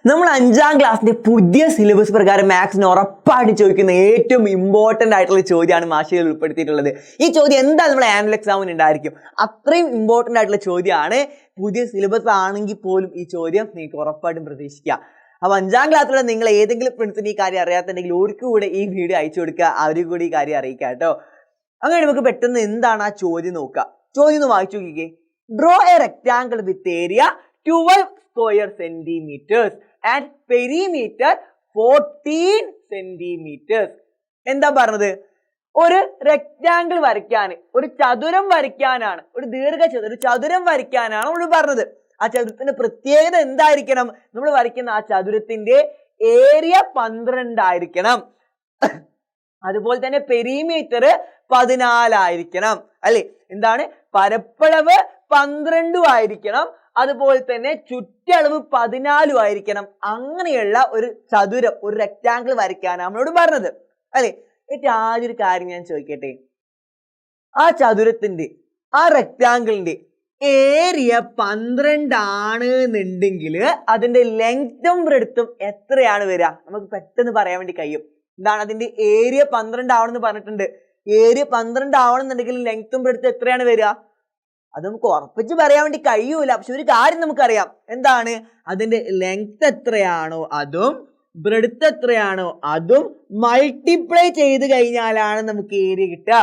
നമ്മൾ അഞ്ചാം ക്ലാസ്സിന്റെ പുതിയ സിലബസ് പ്രകാരം മാത്സിന് ഉറപ്പായിട്ട് ചോദിക്കുന്ന ഏറ്റവും ഇമ്പോർട്ടന്റ് ആയിട്ടുള്ള ചോദ്യമാണ് മാഷിയിൽ ഉൾപ്പെടുത്തിയിട്ടുള്ളത്. ഈ ചോദ്യം എന്തായാലും നമ്മുടെ ആനുവൽ എക്സാമിന് ഉണ്ടായിരിക്കും. അത്രയും ഇമ്പോർട്ടന്റ് ആയിട്ടുള്ള ചോദ്യമാണ്. പുതിയ സിലബസ് ആണെങ്കിൽ പോലും ഈ ചോദ്യം നിങ്ങൾക്ക് ഉറപ്പായിട്ടും പ്രതീക്ഷിക്കാം. അപ്പൊ അഞ്ചാം ക്ലാസ്സിലുള്ള നിങ്ങൾ ഏതെങ്കിലും ഫ്രണ്ട്സിന് ഈ കാര്യം അറിയാത്തുണ്ടെങ്കിൽ അവർക്ക് കൂടെ ഈ വീഡിയോ അയച്ചു കൊടുക്കുക, അവർക്ക് കൂടി ഈ കാര്യം അറിയിക്കുക കേട്ടോ. അങ്ങനെ നമുക്ക് പെട്ടെന്ന് എന്താണ് ആ ചോദ്യം നോക്കുക. ചോദ്യം ഒന്ന് വായിച്ചു നോക്കിക്കേ. Draw A rectangle with area 12 square centimeters and perimeter 14 centimeters. എന്താ പറഞ്ഞത്? ഒരു റെക്ടാങ്കിൾ വരയ്ക്കാൻ, ഒരു ചതുരം വരയ്ക്കാനാണ്, ഒരു ദീർഘചതുരം, ഒരു ചതുരം വരയ്ക്കാനാണ് നമ്മൾ പറഞ്ഞത്. ആ ചതുരത്തിന്റെ പ്രത്യേകത എന്തായിരിക്കണം? നമ്മൾ വരയ്ക്കുന്ന ആ ചതുരത്തിന്റെ ഏരിയ 12 ആയിരിക്കണം. അതുപോലെ തന്നെ പെരിമീറ്റർ 14 ആയിരിക്കണം. അല്ലെ? എന്താണ്? പരപ്പളവ് 12 ആയിരിക്കണം. അതുപോലെ തന്നെ ചുറ്റളവ് 14 ആയിരിക്കണം. അങ്ങനെയുള്ള ഒരു ചതുരം, ഒരു റെക്ടാങ്കിൾ വരയ്ക്കാനാണ് നമ്മളോട് പറഞ്ഞത്. അല്ലെ? ഏറ്റവും ആദ്യ ഒരു കാര്യം ഞാൻ ചോദിക്കട്ടെ. ആ ചതുരത്തിന്റെ, ആ റെക്ടാങ്കിളിന്റെ ഏരിയ 12 ആണ് എന്നുണ്ടെങ്കിൽ അതിന്റെ ലെങ്ത്തും ബ്രെഡ്ത്തും എത്രയാണ് വരിക? നമുക്ക് പെട്ടെന്ന് പറയാൻ വേണ്ടി കഴിയും. എന്താണ്? അതിന്റെ ഏരിയ 12 ആവണമെന്ന് പറഞ്ഞിട്ടുണ്ട്. ഏരിയ 12 ആവണമെന്നുണ്ടെങ്കിൽ ലെങ്ത്തും ബ്രെഡ്ത്തും എത്രയാണ് വരിക? അത് നമുക്ക് ഉറപ്പിച്ച് പറയാൻ വേണ്ടി കഴിയൂല. പക്ഷെ ഒരു കാര്യം നമുക്കറിയാം. എന്താണ്? അതിന്റെ ലെങ്ത് എത്രയാണോ അതും ബ്രെഡ്ത്ത് എത്രയാണോ അതും മൾട്ടിപ്ലൈ ചെയ്ത് കഴിഞ്ഞാലാണ് നമുക്ക് ഏരിയ കിട്ടുക.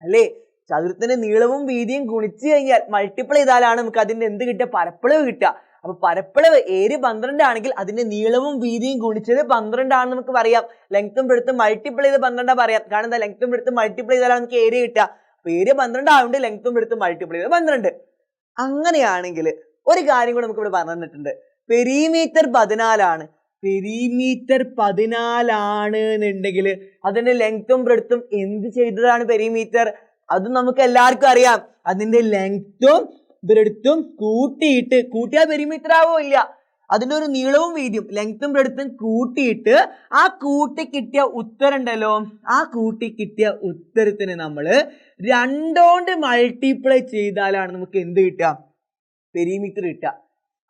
അല്ലേ? ചതുരത്തിന്റെ നീളവും വീതിയും ഗുണിച്ചു കഴിഞ്ഞാൽ, മൾട്ടിപ്ലൈ ചെയ്താലാണ് നമുക്ക് അതിന്റെ എന്ത് കിട്ടുക? പരപ്പളവ് കിട്ടുക. അപ്പൊ പരപ്പളവ് ഏരിയ 12 ആണെങ്കിൽ അതിന്റെ നീളവും വീതിയും ഗുണിച്ചത് 12 ആണെന്ന് നമുക്ക് പറയാം. ലെങ്ത്തും ബ്രെഡ്ത്തും മൾട്ടിപ്ലൈ ചെയ്ത് 12 പറയാം. കാരണം എന്താ? ലെങ്ത്തും ബ്രെഡ്ത്തും മൾട്ടിപ്ലൈ ചെയ്താലാണ് നമുക്ക് ഏരിയ കിട്ടുക. ഏരിയ 12 ആയതുകൊണ്ട് ലെങ്ത്തും ബ്രെഡ്ത്തും മൾട്ടിപ്ലൈ ചെയ്ത് 12. അങ്ങനെയാണെങ്കിൽ ഒരു കാര്യം കൂടെ നമുക്ക് ഇവിടെ പറഞ്ഞു തന്നിട്ടുണ്ട്. പെരിമീറ്റർ 14 ആണ്. പെരിമീറ്റർ 14 ആണ് എന്നുണ്ടെങ്കിൽ അതിന്റെ ലെങ്ത്തും ബ്രെഡ്ത്തും എന്ത് ചെയ്തതാണ് പെരിമീറ്റർ? അത് നമുക്ക് എല്ലാവർക്കും അറിയാം. അതിന്റെ ലെങ്ത്തും ബ്രെഡ്ത്തും കൂട്ടിയാൽ പെരിമീറ്റർ ആവോ? ഇല്ല. അതിന്റെ ഒരു നീളവും വീതിയും ലെങ്ത്തും ബ്രെഡ്ത്തും കൂട്ടിയിട്ട് ആ കൂട്ടി കിട്ടിയ ഉത്തരം ഉണ്ടല്ലോ, ആ കൂട്ടി കിട്ടിയ ഉത്തരത്തിന് നമ്മൾ 2 കൊണ്ട് മൾട്ടിപ്ലൈ ചെയ്താലാണ് നമുക്ക് എന്ത് കിട്ടുക? പെരിമീറ്റർ കിട്ടുക.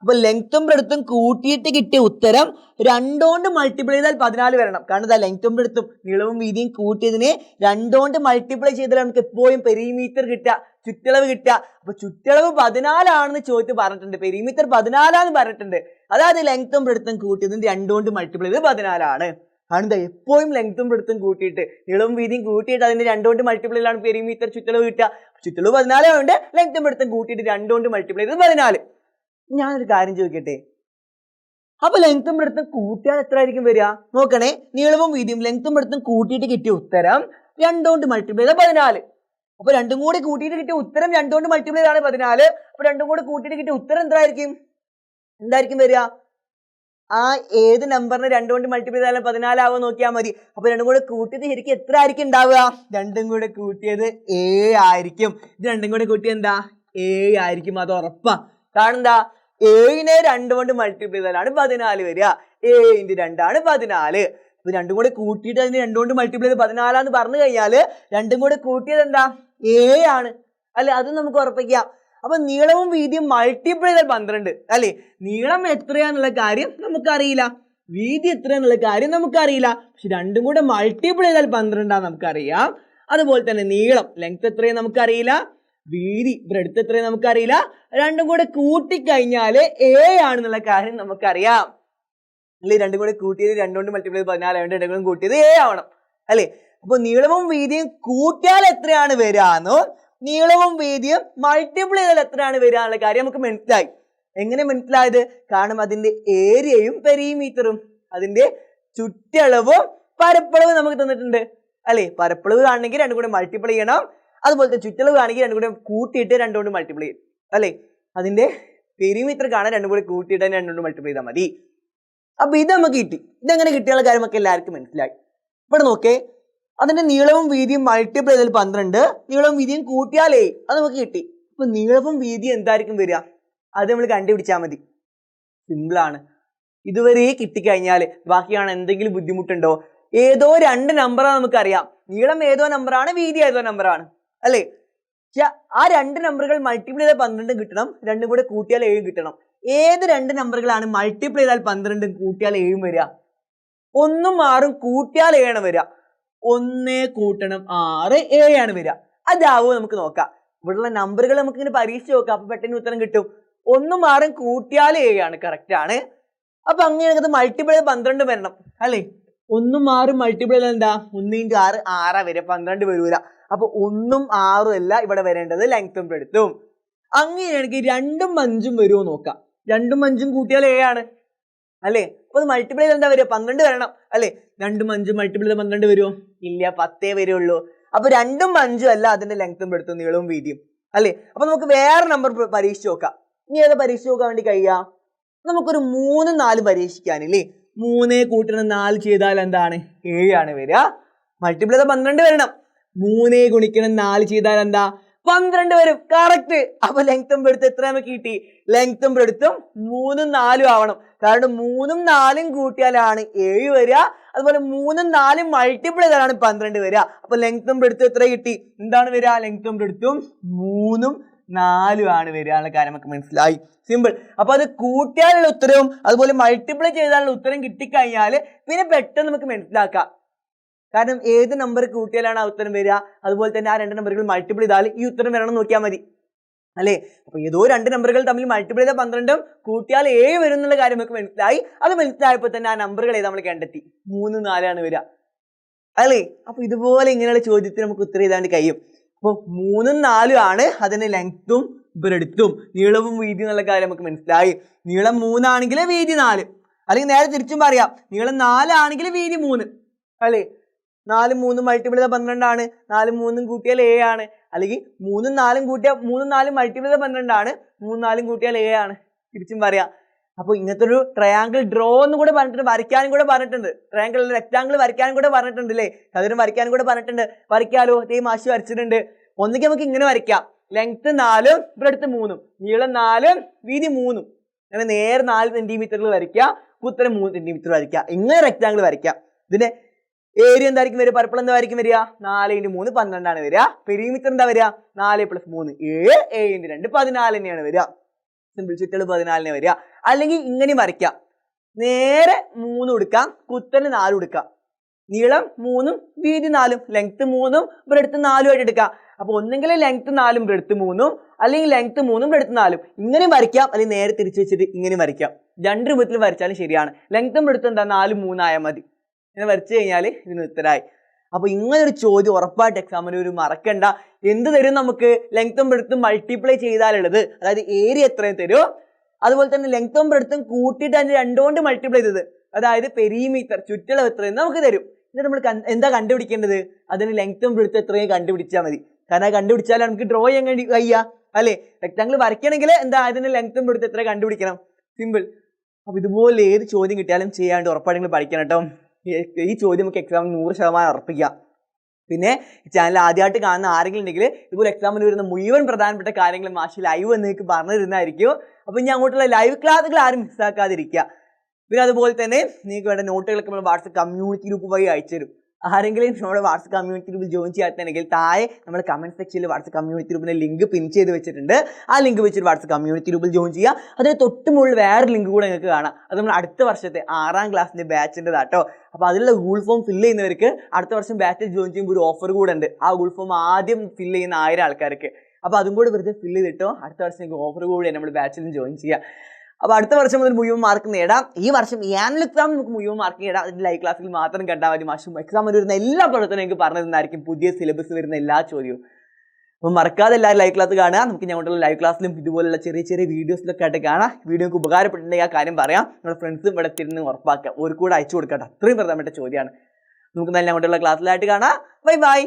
അപ്പൊ ലെങ്ത്തും ബ്രെഡ്ത്തും കൂട്ടിയിട്ട് കിട്ടിയ ഉത്തരം 2 കൊണ്ട് മൾട്ടിപ്ലൈ ചെയ്താൽ 14 വരണം. കാരണം എന്താ? ലെങ്ത്തും ബ്രെഡ്ത്തും നീളവും വീതിയും കൂട്ടിയതിനെ 2 കൊണ്ട് മൾട്ടിപ്ലൈ ചെയ്താൽ നമുക്ക് എപ്പോഴും പെരിമീറ്റർ കിട്ടുക, ചുറ്റളവ് കിട്ടുക. അപ്പൊ ചുറ്റളവ് 14 ആണെന്ന് ചോദിച്ച് പറഞ്ഞിട്ടുണ്ട്. പെരിമീറ്റർ 14 ആണെന്ന് പറഞ്ഞിട്ടുണ്ട്. അതായത് ലെങ്ത്തും ബ്രെഡ്ത്തും കൂട്ടിയതിന് 2 കൊണ്ട് മൾട്ടിപ്ലൈ ചെയ്ത് 14 ആണ്. എന്താ? എപ്പോഴും ലെങ്ത്തും ബ്രെഡ്ത്തും കൂട്ടിയിട്ട് നീളവും വീതിയും കൂട്ടിയിട്ട് അതിന്റെ 2 കൊണ്ട് മൾട്ടിപ്ലൈ ചെയ്താണ് പെരിമീറ്റർ ചുറ്റളവ് കിട്ടുക. ചുറ്റളവ് 14 ആയതുകൊണ്ട് ലെങ്ത്തും ബ്രെഡ്ത്തും കൂട്ടിയിട്ട് 2 കൊണ്ട് മൾട്ടിപ്ലൈ ചെയ്ത് 14. ഞാനൊരു കാര്യം ചോദിക്കട്ടെ. അപ്പൊ ലെങ്ത്തും ബ്രെഡ്ത്തും കൂട്ടിയാൽ എത്ര ആയിരിക്കും വരിക? നോക്കണേ. നീളവും വീതിയും ലെങ്ത്തും ബ്രെഡ്ത്തും കൂട്ടിയിട്ട് കിട്ടിയ ഉത്തരം 2 കൊണ്ട് മൾട്ടിപ്ലൈ ചെയ്ത 14. അപ്പൊ രണ്ടും കൂടി കൂട്ടിയിട്ട് കിട്ടിയ ഉത്തരം 2 കൊണ്ട് മൾട്ടിപ്ലൈ ചെയ്താണ് 14. അപ്പൊ രണ്ടും കൂടി കൂട്ടിയിട്ട് കിട്ടിയ ഉത്തരം എന്തായിരിക്കും വരിക? ആ ഏത് നമ്പറിന് 2 കൊണ്ട് മൾട്ടിപ്ലൈ ചെയ്താലും 14 ആവോ നോക്കിയാൽ മതി. അപ്പൊ രണ്ടും കൂടെ കൂട്ടിയത് ശരിക്കും എത്ര ആയിരിക്കും ഉണ്ടാവുക? രണ്ടും കൂടെ കൂട്ടിയത് 7 ആയിരിക്കും. ഇത് രണ്ടും കൂടെ കൂട്ടിയത് എന്താ? 7 ആയിരിക്കും. അത് ഉറപ്പാ. കാരണം എന്താ? 7നെ 2 കൊണ്ട് മൾട്ടിപ്ലൈ ചെയ്താലാണ് 14 വരിക. 7 × 2 ആണ് 14. അപ്പൊ രണ്ടും കൂടെ കൂട്ടിയിട്ട് അതിന് 2 കൊണ്ട് മൾട്ടിപ്ലൈ ചെയ്ത് 14 എന്ന് പറഞ്ഞു കഴിഞ്ഞാല് രണ്ടും കൂടെ കൂട്ടിയത് എന്താ? 7 ആണ്. അല്ലെ? അത് നമുക്ക് ഉറപ്പിക്കാം. അപ്പൊ നീളവും വീതിയും മൾട്ടിപ്ലൈ ചെയ്താൽ 12. അല്ലെ? നീളം എത്രയാന്നുള്ള കാര്യം നമുക്കറിയില്ല, വീതി എത്രയാന്നുള്ള കാര്യം നമുക്കറിയില്ല. പക്ഷെ രണ്ടും കൂടെ മൾട്ടിപ്ലൈ ചെയ്താൽ 12 ആണെന്ന് നമുക്കറിയാം. അതുപോലെ തന്നെ നീളം ലെങ്ത് എത്രയും നമുക്കറിയില്ല, വീതി ബ്രെഡ്ത്ത് എത്രയും നമുക്കറിയില്ല. രണ്ടും കൂടെ കൂട്ടിക്കഴിഞ്ഞാല് 7 ആണെന്നുള്ള കാര്യം നമുക്കറിയാം. അല്ലെ? രണ്ടും കൂടെ കൂട്ടിയത് 2 കൊണ്ട് മൾട്ടിപ്ലൈ ചെയ്ത് 14 ആയതുകൊണ്ട് രണ്ടും കൂടെ കൂട്ടിയത് 7 ആവണം. അല്ലെ? അപ്പൊ നീളവും വീതിയും കൂട്ടിയാൽ എത്രയാണ് വരാന്നോ, നീളവും വീതിയും മൾട്ടിപ്ലൈ ചെയ്താൽ എത്രയാണ് വരിക എന്നുള്ള കാര്യം നമുക്ക് മനസ്സിലായി. എങ്ങനെ മനസ്സിലായത്? കാരണം അതിന്റെ ഏരിയയും പെരിമീറ്ററും അതിന്റെ ചുറ്റളവും പരപ്പളവും നമുക്ക് തന്നിട്ടുണ്ട്. അല്ലെ? പരപ്പളവ് ആണെങ്കിൽ രണ്ടും കൂടെ മൾട്ടിപ്ലൈ ചെയ്യണം. അതുപോലത്തെ ചുറ്റളവ് ആണെങ്കിൽ രണ്ടും കൂടെ കൂട്ടിയിട്ട് 2 കൊണ്ട് മൾട്ടിപ്ലൈ ചെയ്യും. അല്ലെ? അതിന്റെ പെരിമീറ്റർ കാണാൻ രണ്ടും കൂടെ കൂട്ടിയിട്ട് 2 കൊണ്ട് മൾട്ടിപ്ലൈ ചെയ്താൽ മതി. അപ്പൊ ഇത് നമുക്ക് കിട്ടി. ഇതെങ്ങനെ കിട്ടിയുള്ള കാര്യം നമുക്ക് എല്ലാവർക്കും മനസ്സിലായി. ഇവിടെ നോക്കേ, അതിന്റെ നീളവും വീതിയും മൾട്ടിപ്ലൈ ചെയ്താൽ 12, നീളവും വീതിയും കൂട്ടിയാലേ അത് നമുക്ക് കിട്ടി. അപ്പൊ നീളവും വീതിയും എന്തായിരിക്കും വരിക? അത് നമ്മൾ കണ്ടുപിടിച്ചാൽ മതി. സിമ്പിൾ ആണ്. ഇതുവരെ കിട്ടിക്കഴിഞ്ഞാൽ ബാക്കിയാണ് എന്തെങ്കിലും ബുദ്ധിമുട്ടുണ്ടോ? ഏതോ 2 നമ്പറാണ് നമുക്കറിയാം. നീളം ഏതോ നമ്പറാണ്, വീതി ഏതോ നമ്പറാണ്. അല്ലേ? ആ 2 നമ്പറുകൾ മൾട്ടിപ്ലൈ ചെയ്താൽ 12 കിട്ടണം, രണ്ടും കൂടെ കൂട്ടിയാൽ 7 കിട്ടണം. ഏത് രണ്ട് നമ്പറുകളാണ് മൾട്ടിപ്ലൈ ചെയ്താൽ 12 കൂട്ടിയാൽ 7 വരിക? 1 ഉം 6 ഉം കൂട്ടിയാൽ 7 ആണ് വരിക. 1 കൂട്ടണം 6 7 ആണ് വരിക. അതാവോ നമുക്ക് നോക്കാം. ഇവിടെയുള്ള നമ്പറുകൾ നമുക്ക് ഇങ്ങനെ പരീക്ഷിച്ച് നോക്കാം. അപ്പൊ പെട്ടെന്ന് ഉത്തരം കിട്ടും. 1 ഉം 6 ഉം കൂട്ടിയാൽ 7 ആണ്, കറക്റ്റ് ആണ്. അപ്പൊ അങ്ങനെയാണെങ്കിൽ മൾട്ടിപ്ലൈ 12 വരണം അല്ലേ? 1 ഉം 6 ഉം മൾട്ടിപ്ലൈ ചെയ്താൽ എന്താ? 1 × 6 6 വരെ, 12 വരൂല. അപ്പൊ 1 ഉം 6 ഉം അല്ല ഇവിടെ വരേണ്ടത്, ലെങ്ത്തും ബ്രെഡ്ത്തും. അങ്ങനെയാണെങ്കിൽ 2 ഉം 5 ഉം വരുമോ നോക്കാം. 2 ഉം 5 ഉം കൂട്ടിയാൽ 7 ആണ് അല്ലേ? അപ്പൊ മൾട്ടിപ്ലൈ ചെയ്താൽ എന്താ വരിക? 12 വരണം അല്ലേ? 2 ഉം 5 ഉം മൾട്ടിപ്ലൈ ചെയ്താൽ 12 വരുമോ? ഇല്ല, 10 വരുള്ളൂ. അപ്പൊ 2 ഉം 5 ഉം അല്ല അതിന്റെ ലെങ്ത്തും ബ്രെഡ്ത്തും, നീളവും വീതിയും അല്ലേ? അപ്പൊ നമുക്ക് വേറെ നമ്പർ പരീക്ഷിച്ച് നോക്കാം. ഇനി ഏതാ പരീക്ഷിച്ച് നോക്കാൻ വേണ്ടി കഴിയാ? നമുക്കൊരു 3 4 പരീക്ഷിക്കാനില്ലേ? 3 കൂട്ടണം 4 ചെയ്താൽ എന്താണ്? 7 ആണ് വരിക. മൾട്ടിപ്ലൈ ചെയ്താൽ 12 വരണം. 3 ഗുണിക്കണം 4 ചെയ്താൽ എന്താ? 12 വരും, കറക്റ്റ്. അപ്പൊ ലെങ്ത്തും ബ്രെഡ്ത്തും എത്ര നമുക്ക് കിട്ടി? ലെങ്ത്തും ബ്രെഡ്ത്തും 3 ഉം 4 ഉം ആവണം. കാരണം 3 ഉം 4 ഉം കൂട്ടിയാലാണ് 7 വരിക. അതുപോലെ 3 ഉം 4 ഉം മൾട്ടിപ്ലൈ ചെയ്താലാണ് 12 വരിക. അപ്പൊ ലെങ്ത്തും ബ്രെഡ്ത്തും എത്ര കിട്ടി? എന്താണ് വരിക? ലെങ്ത്തും ബ്രെഡ്ത്തും 3 ഉം 4 ഉം ആണ് വരിക എന്നുള്ള കാര്യം നമുക്ക് മനസ്സിലായി. സിമ്പിൾ. അപ്പൊ അത് കൂട്ടിയാലുള്ള ഉത്തരവും അതുപോലെ മൾട്ടിപ്ലൈ ചെയ്താലുള്ള ഉത്തരം കിട്ടിക്കഴിഞ്ഞാൽ പിന്നെ പെട്ടെന്ന് നമുക്ക് മനസ്സിലാക്കാം. കാരണം ഏത് നമ്പർ കൂട്ടിയാലാണ് ആ ഉത്തരം വരിക, അതുപോലെ തന്നെ ആ രണ്ട് നമ്പറുകൾ മൾട്ടിപ്ലൈ ചെയ്താൽ ഈ ഉത്തരം വരണം നോക്കിയാൽ മതി അല്ലേ? അപ്പൊ ഏതോ രണ്ട് നമ്പറുകൾ തമ്മിൽ മൾട്ടിപ്ലൈ ചെയ്താൽ 12 കൂട്ടിയാൽ 7 വരും എന്നുള്ള കാര്യം നമുക്ക് മനസ്സിലായി. അത് മനസ്സിലായപ്പോൾ തന്നെ ആ നമ്പറുകൾ ഏത് നമ്മൾ കണ്ടെത്തി. 3 4 ആണ് വരിക അല്ലേ? അപ്പൊ ഇതുപോലെ ഇങ്ങനെയുള്ള ചോദ്യത്തിന് നമുക്ക് ഉത്തരം എഴുതാൻ കഴിയും. അപ്പൊ 3 ഉം 4 ഉം ആണ് അതിന്റെ ലെങ്ത്തും ബ്രെഡ്ത്തും, നീളവും വീതി എന്നുള്ള കാര്യം നമുക്ക് മനസ്സിലായി. നീളം 3 ആണെങ്കിൽ വീതി 4, അല്ലെങ്കിൽ നേരെ തിരിച്ചും പറയാം, നീളം 4 ആണെങ്കിൽ വീതി 3 അല്ലേ? 4 3 മൾട്ടിപ്ലൈ ചെയ്താൽ 12 ആണ്. 4 3 കൂട്ടിയാൽ 7 ആണ്. അല്ലെങ്കിൽ 3 4 കൂട്ടിയാൽ 3 4 മൾട്ടിപ്ലൈ ചെയ്താൽ 12 ആണ്. 3 4 കൂട്ടിയാൽ 7 ആണ്. തിരിച്ചും പറയാം. അപ്പൊ ഇങ്ങനത്തെ ഒരു ട്രയാങ്കിൾ ഡ്രോ എന്ന് കൂടെ പറഞ്ഞിട്ടുണ്ട്, വരയ്ക്കാനും കൂടെ പറഞ്ഞിട്ടുണ്ട്. ട്രയാങ്കിൾ റെക്ടാങ്കിൾ വരയ്ക്കാനും കൂടെ പറഞ്ഞിട്ടുണ്ട് അല്ലേ? ചതുരം വരയ്ക്കാനും കൂടെ പറഞ്ഞിട്ടുണ്ട്. വരയ്ക്കാലോ? ഈ മാഷ് വരച്ചിട്ടുണ്ട്. ഒന്നുകിൽ നമുക്ക് ഇങ്ങനെ വരയ്ക്കാം, ലെങ്ത് 4 ബ്രെഡ്ത്ത് 3, നീളം 4 വീതി 3. അങ്ങനെ നേരെ 4 സെന്റിമീറ്ററിൽ വരയ്ക്കുക, ഉത്തരം 3 സെന്റിമീറ്റർ വരയ്ക്കുക. ഇങ്ങനെ റെക്ടാങ്കിൾ വരയ്ക്കാം. ഇതിന്റെ ഏരിയ എന്തായിരിക്കും വരിക? പരപ്പളം എന്തായിരിക്കും വരിക? 4 × 3 12 ആണ് വരിക. പെരിമീറ്റർ എന്താ വരിക? 4 + 3 7, 7 × 2 14 തന്നെയാണ് വരിക. സിമ്പിൾ. ചുറ്റളവ് 14 വരിക. അല്ലെങ്കിൽ ഇങ്ങനെ വരയ്ക്കാം, നേരെ 3 കൊടുക്കാം, കുത്തനെ 4 കൊടുക്കാം. നീളം 3 വീതി 4, ലെങ്ത് 3 ബ്രെഡ്ത്ത് 4 ആയിട്ട് എടുക്കാം. അപ്പൊ ഒന്നെങ്കിൽ ലെങ്ത് 4 ബ്രെഡ്ത്ത് 3, അല്ലെങ്കിൽ ലെങ്ത് 3 ബ്രെഡ്ത്ത് 4. ഇങ്ങനെ വരയ്ക്കാം, അല്ലെങ്കിൽ നേരെ തിരിച്ചു വെച്ചിട്ട് ഇങ്ങനെ വരയ്ക്കാം. രണ്ട് രൂപത്തിൽ വരച്ചാലും ശരിയാണ്. ലെങ്ത്തും ബ്രെഡ്ത്തും എന്താ? 4 3 ആയാൽ മതി. ഇങ്ങനെ വരച്ചു കഴിഞ്ഞാൽ ഇതിന് ഉത്തരമായി. അപ്പൊ ഇങ്ങനൊരു ചോദ്യം ഉറപ്പായിട്ട് എക്സാമിന് ഒരു മറക്കണ്ട. എന്ത് തരും നമുക്ക്? ലെങ്ത്തും ബ്രെഡ്ത്തും മൾട്ടിപ്ലൈ ചെയ്താലുള്ളത്, അതായത് ഏരിയ എത്രയും തരും, അതുപോലെ തന്നെ ലെങ്ത്തും ബ്രെഡ്ത്തും കൂട്ടിയിട്ട് അതിന് 2 കൊണ്ട് മൾട്ടിപ്ലൈ ചെയ്തത്, അതായത് പെരിമീറ്റർ ചുറ്റളവ് എത്രയെന്ന് നമുക്ക് തരും. എന്നിട്ട് നമ്മൾ എന്താ കണ്ടുപിടിക്കേണ്ടത്? അതിന് ലെങ്ത്തും ബ്രെഡ്ത്തും എത്രയും കണ്ടുപിടിച്ചാൽ മതി. കാരണം കണ്ടുപിടിച്ചാൽ നമുക്ക് ഡ്രോ ചെയ്യാൻ കഴിയുക അല്ലേ? റെക്ടാങ്കിൾ വരയ്ക്കണമെങ്കിൽ എന്താ? അതിന് ലെങ്ത്തും ബ്രെഡ്ത്തും എത്ര കണ്ടുപിടിക്കണം. സിമ്പിൾ. അപ്പൊ ഇതുപോലെ ഏത് ചോദ്യം കിട്ടിയാലും ചെയ്യാണ്ട് ഉറപ്പായിട്ട് നിങ്ങൾ പഠിക്കണം കേട്ടോ. ഈ ചോദ്യം നമുക്ക് എക്സാമിന് 100% ഉറപ്പിക്കാം. പിന്നെ ഈ ചാനൽ ആദ്യമായിട്ട് കാണുന്ന ആരെങ്കിലും ഉണ്ടെങ്കിൽ ഇതുപോലെ എക്സാമിന് വരുന്ന മുഴുവൻ പ്രധാനപ്പെട്ട കാര്യങ്ങൾ മാഷി ലൈവ് എന്ന് നിങ്ങൾക്ക് പറഞ്ഞു തരുന്നതായിരിക്കും. അപ്പോൾ ഇനി അങ്ങോട്ടുള്ള ലൈവ് ക്ലാസ്സുകൾ ആരും മിസ്സാക്കാതിരിക്കുക. പിന്നെ അതുപോലെ തന്നെ നിങ്ങൾക്ക് വേണ്ട നോട്ടുകളൊക്കെ നമ്മൾ വാട്സ്ആപ്പ് കമ്മ്യൂണിറ്റി ഗ്രൂപ്പ് വഴി അയച്ചു തരും. ആരെങ്കിലും നമ്മുടെ വാട്സ്ആപ്പ് കമ്മ്യൂണിറ്റി ഗ്രൂപ്പിൽ ജോയിൻ ചെയ്യാത്തുണ്ടെങ്കിൽ താഴെ നമ്മുടെ കമന്റ് സെക്ഷനിൽ വാട്സ്ആപ്പ് കമ്മ്യൂണിറ്റി ഗ്രൂപ്പിന്റെ ലിങ്ക് പിൻ ചെയ്ത് വെച്ചിട്ടുണ്ട്. ആ ലിങ്ക് വെച്ചിട്ട് വാട്സ്ആപ്പ് കമ്മ്യൂണിറ്റി ഗ്രൂപ്പിൽ ജോയിൻ ചെയ്യുക. അതിന് തൊട്ട് മുകളിൽ വേറെ ലിങ്ക് കൂടെ നിങ്ങൾക്ക് കാണാം. അത് നമ്മൾ അടുത്ത വർഷത്തെ 6ാം ക്ലാസ്സിന്റെ ബാച്ചിൻ്റെതാട്ടോ. അപ്പോൾ അതിലുള്ള ഗൂഗിൾ ഫോം ഫില്ല് ചെയ്യുന്നവർക്ക് അടുത്ത വർഷം ബാച്ചിൽ ജോയിൻ ചെയ്യുമ്പോൾ ഒരു ഓഫർ കൂടെ ഉണ്ട്. ആ ഗൂഗിൾ ഫോം ആദ്യം ഫില്ല് ചെയ്യുന്ന 1000 ആൾക്കാർക്ക്. അപ്പോൾ അതും കൂടെ വെറുതെ ഫില്ല് ചെയ്തിട്ടോ അടുത്ത വർഷം നിങ്ങൾക്ക് ഓഫർ കൂടെ നമ്മൾ ബാച്ചിലും ജോയിൻ ചെയ്യുക. അപ്പോൾ അടുത്ത വർഷം മുതൽ മുഴുവൻ മാർക്ക് നേടാം. ഈ വർഷം ഈ ആനുവൽ എക്സാം നമുക്ക് മുഴുവൻ മാർക്ക് നേടാം. അതിൻ്റെ ലൈവ് ക്ലാസ്സിൽ മാത്രം കണ്ടാൽ മതി. മാഷും എക്സാമിന് വരുന്ന എല്ലാ പ്രവർത്തനവും എനിക്ക് പറഞ്ഞു തന്നായിരിക്കും, പുതിയ സിലബസ് വരുന്ന എല്ലാ ചോദ്യവും. അപ്പോൾ മറക്കാതെ എല്ലാവരും ലൈവ് ക്ലാസ് കാണുക. നമുക്ക് ഞങ്ങളുടെ ലൈവ് ക്ലാസ്സിലും ഇതുപോലുള്ള ചെറിയ ചെറിയ വീഡിയോസിലൊക്കെ ആയിട്ട് കാണാം. വീഡിയോക്ക് ഉപകാരപ്പെട്ടിട്ടുണ്ടെങ്കിൽ ആ കാര്യം പറയാം. നമ്മുടെ ഫ്രണ്ട്സും ഇവിടെ തിരുന്ന് ഉറപ്പാക്കുക, ഒരു കൂടെ അയച്ചു കൊടുക്കട്ടെ. അത്രയും പ്രധാനപ്പെട്ട ചോദ്യമാണ്. നമുക്ക് നല്ല ഞങ്ങളുടെ ക്ലാസ്സിലായിട്ട് കാണാം. Bye bye.